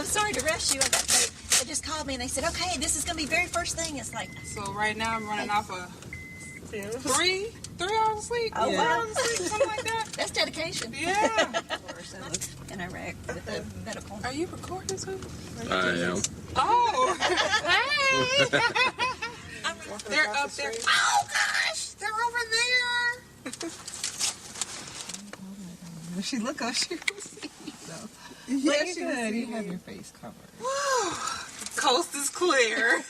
sorry to rush you. They just called me and they said, okay, this is going to be very first thing. It's like... So right now I'm running off of 3 hours of sleep? Oh, 4 hours of sleep, something like that. That's dedication. Yeah. In Iraq with the medical. Are you recording too? I am. Oh. Hey. They're up there. Oh, gosh. They're over there. If she look up, she will see you, though. Yeah, you good. You have your face covered. Coast is clear.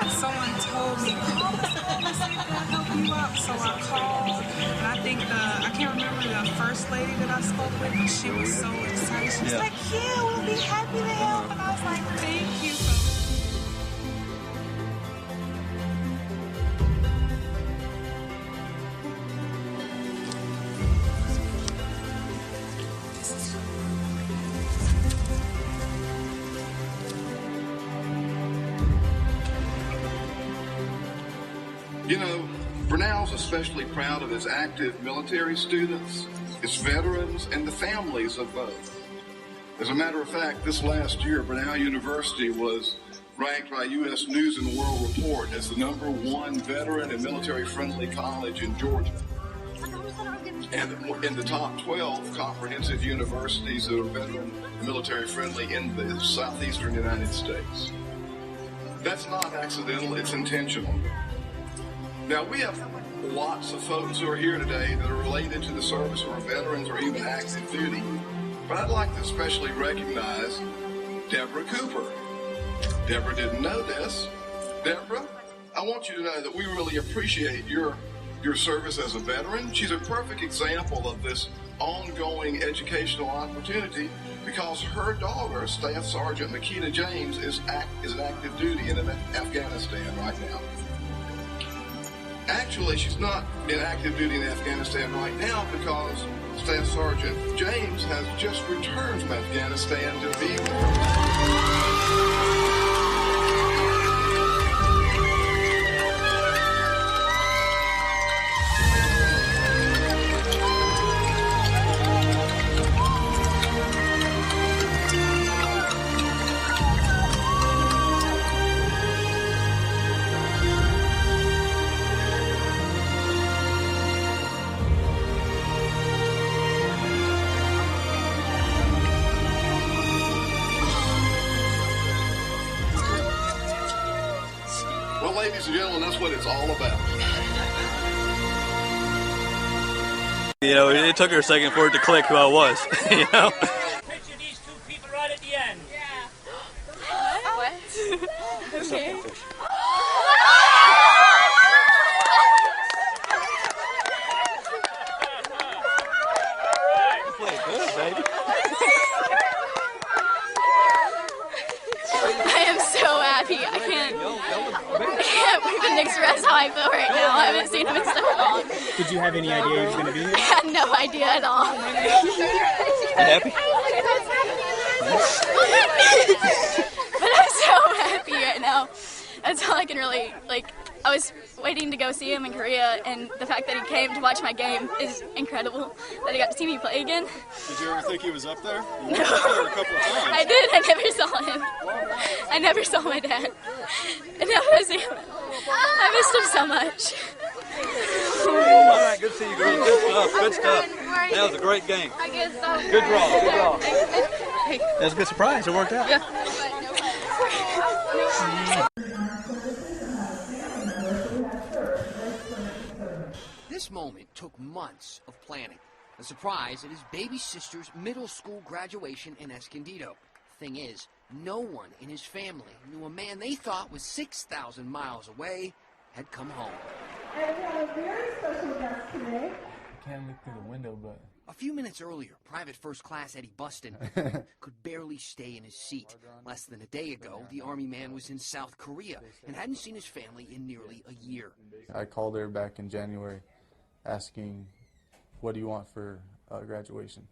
Someone told me, call us and see if they'll help you up. So I called, and I think I can't remember the first lady that I spoke with, but she was so excited. She was like, yeah, we'll be happy to help. And I was like, thank you so much. You know, Brunel's especially proud of his active military students, his veterans, and the families of both. As a matter of fact, this last year, Brunel University was ranked by U.S. News and World Report as the #1 veteran and military-friendly college in Georgia, and in the top 12 comprehensive universities that are veteran and military-friendly in the southeastern United States. That's not accidental, it's intentional. Now, we have lots of folks who are here today that are related to the service or are veterans or even active duty, but I'd like to especially recognize Deborah Cooper. Deborah didn't know this. Deborah, I want you to know that we really appreciate your service as a veteran. She's a perfect example of this ongoing educational opportunity because her daughter, Staff Sergeant Makita James, is in active duty in Afghanistan right now. Actually, she's not in active duty in Afghanistan right now because Staff Sergeant James has just returned from Afghanistan to be with her. Well, ladies and gentlemen, that's what it's all about. You know, it took her a second for it to click who I was, you know? Picture these two people right at the end. Yeah. What? Okay. Play good, baby. I am so happy. I can't even express how I feel right now. I haven't seen him in so long. Did you have any idea he was going to be here? I had no idea at all. You happy? But I'm so happy right now. That's all I can really, I was waiting to go see him in Korea, and the fact that he came to watch my game is incredible. That he got to see me play again. Did you ever think he was up there? You No. were up there a couple of times. I did. I never saw him. I never saw my dad. And now I see him. I missed him so much. All right, good to see you, girl. Good stuff, good stuff. That was a great game. I guess so. Good draw, good draw. That was a good surprise. It worked out. Yeah. This moment took months of planning. A surprise at his baby sister's middle school graduation in Escondido. Thing is, no one in his family knew a man they thought was 6,000 miles away had come home. And we have a very special guest today. I can't look through the window, but... A few minutes earlier, Private First Class Eddie Buston could barely stay in his seat. Less than a day ago, the Army man was in South Korea and hadn't seen his family in nearly a year. I called her back in January asking, what do you want for graduation?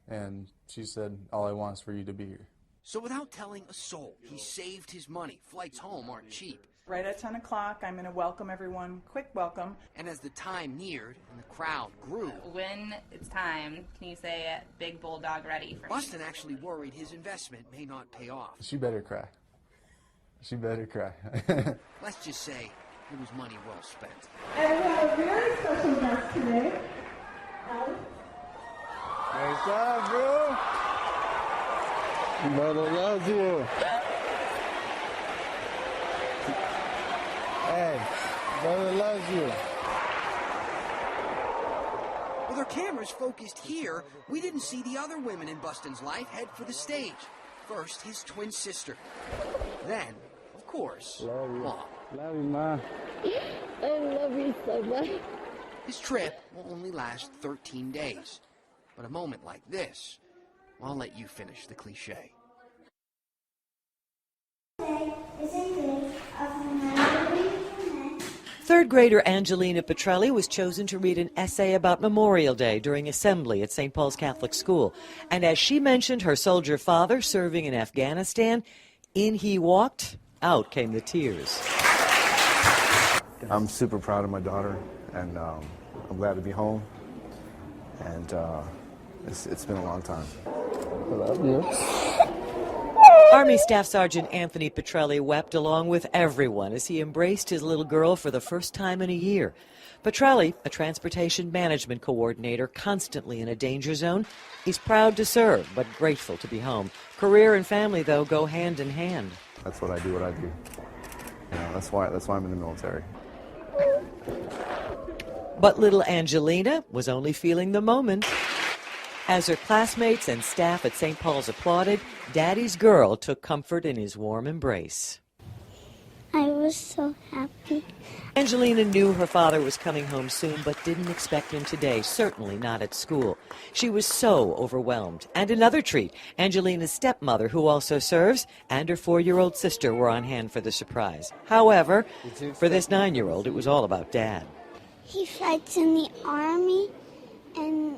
And she said, all I want is for you to be here. So without telling a soul, he saved his money. Flights home aren't cheap. Right at 10 o'clock, I'm going to welcome everyone. Quick welcome. And as the time neared and the crowd grew, when it's time, can you say big bulldog ready for me? Buston actually worried his investment may not pay off. She better cry. She better cry. Let's just say it was money well spent. And we have a very special guest today. What's up, bro? Brother loves you. Hey, brother loves you. With our cameras focused here, we didn't see the other women in Buston's life head for the stage. First, his twin sister. Then, of course, Mom. Love you, Ma. I love you so much. His trip will only last 13 days. But a moment like this, I'll let you finish the cliche. Third grader Angelina Petrelli was chosen to read an essay about Memorial Day during assembly at St. Paul's Catholic School. And as she mentioned her soldier father serving in Afghanistan, in he walked, out came the tears. I'm super proud of my daughter, and I'm glad to be home. And it's been a long time. I love you. Army Staff Sergeant Anthony Petrelli wept along with everyone as he embraced his little girl for the first time in a year. Petrelli, a transportation management coordinator constantly in a danger zone, is proud to serve but grateful to be home. Career and family, though, go hand in hand. That's what I do. You know, that's why I'm in the military. But little Angelina was only feeling the moment. As her classmates and staff at St. Paul's applauded, Daddy's girl took comfort in his warm embrace. I was so happy. Angelina knew her father was coming home soon, but didn't expect him today, certainly not at school. She was so overwhelmed. And another treat, Angelina's stepmother, who also serves, and her 4-year-old sister were on hand for the surprise. However, for this 9-year-old, it was all about Dad. He fights in the army, and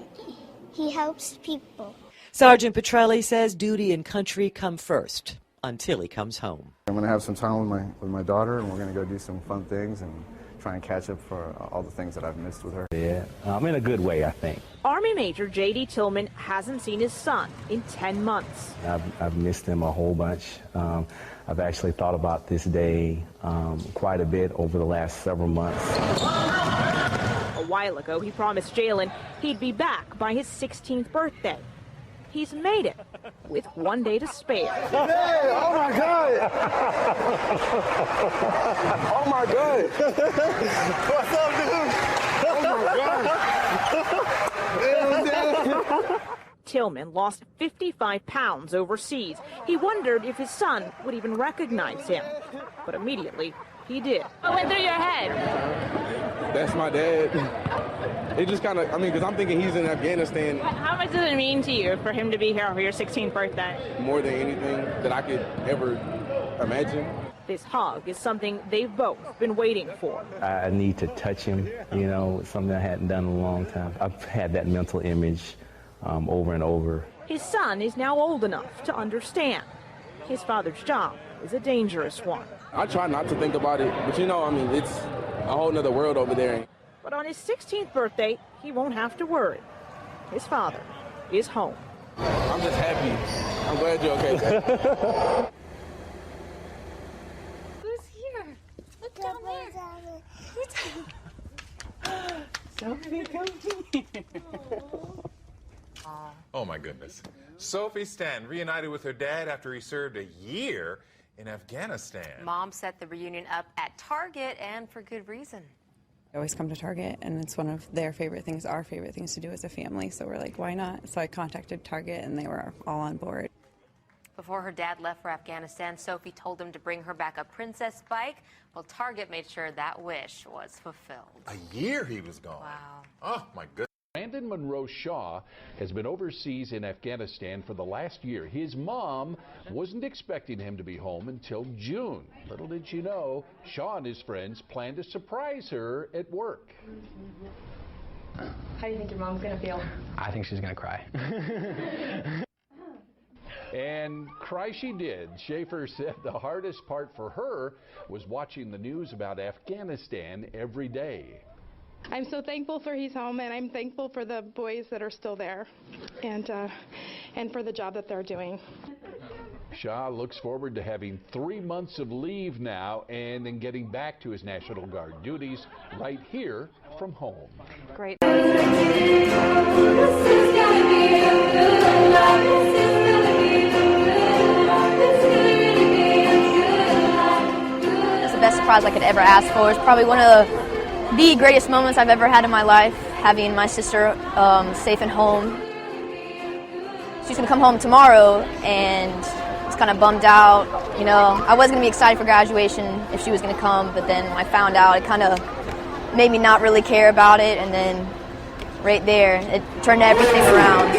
he helps people. Sergeant Petrelli says duty and country come first, until he comes home. I'm going to have some time with my daughter, and we're going to go do some fun things and try and catch up for all the things that I've missed with her. Yeah, in a good way, I think. Army Major J.D. Tillman hasn't seen his son in 10 months. I've missed him a whole bunch. I've actually thought about this day quite a bit over the last several months. A while ago, he promised Jalen he'd be back by his 16th birthday. He's made it, with 1 day to spare. Hey, oh my God! Oh my God! What's up, dude? Oh my God! Tillman lost 55 pounds overseas. He wondered if his son would even recognize him, but immediately he did. What went through your head? That's my dad. It just kind of, because I'm thinking he's in Afghanistan. How much does it mean to you for him to be here for your 16th birthday? More than anything that I could ever imagine. This hug is something they've both been waiting for. I need to touch him, something I hadn't done in a long time. I've had that mental image over and over. His son is now old enough to understand. His father's job is a dangerous one. I try not to think about it, but it's a whole nother world over there. But on his 16th birthday, he won't have to worry. His father is home. I'm just happy. I'm glad you're okay. Who's here? Look down there. Sophie, come here. Oh my goodness. Sophie Stanton reunited with her dad after he served a year in Afghanistan. Mom set the reunion up at Target, and for good reason. I always come to Target, and it's one of their favorite things, our favorite things to do as a family, so we're like, why not? So I contacted Target, and they were all on board. Before her dad left for Afghanistan, Sophie told him to bring her back a princess bike. Well, Target made sure that wish was fulfilled. A year he was gone. Wow. Oh my goodness. Brandon Monroe Shaw has been overseas in Afghanistan for the last year. His mom wasn't expecting him to be home until June. Little did she know, Shaw and his friends planned to surprise her at work. How do you think your mom's going to feel? I think she's going to cry. And and cry she did. Schaefer said the hardest part for her was watching the news about Afghanistan every day. I'm so thankful for he's home, and I'm thankful for the boys that are still there, and for the job that they're doing. Shah looks forward to having 3 months of leave now and then getting back to his National Guard duties right here from home. Great. It's the best surprise I could ever ask for. It's probably one of the greatest moments I've ever had in my life, having my sister safe and home. She's going to come home tomorrow, and was kind of bummed out. You know, I was going to be excited for graduation if she was going to come, but then I found out, it kind of made me not really care about it, and then right there, it turned everything around.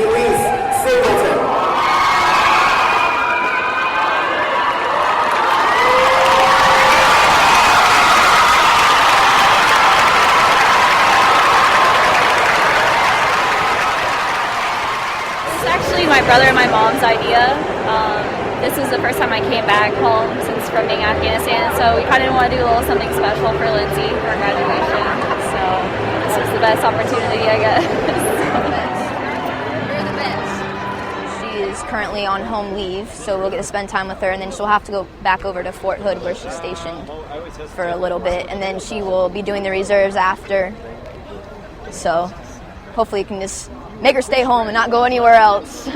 My brother and my mom's idea. This is the first time I came back home since from being in Afghanistan, so we kind of want to do a little something special for Lindsay for graduation. So this was the best opportunity, I guess. You're the best. She is currently on home leave, so we'll get to spend time with her, and then she'll have to go back over to Fort Hood where she's stationed for a little bit, and then she will be doing the reserves after. So hopefully you can just make her stay home and not go anywhere else.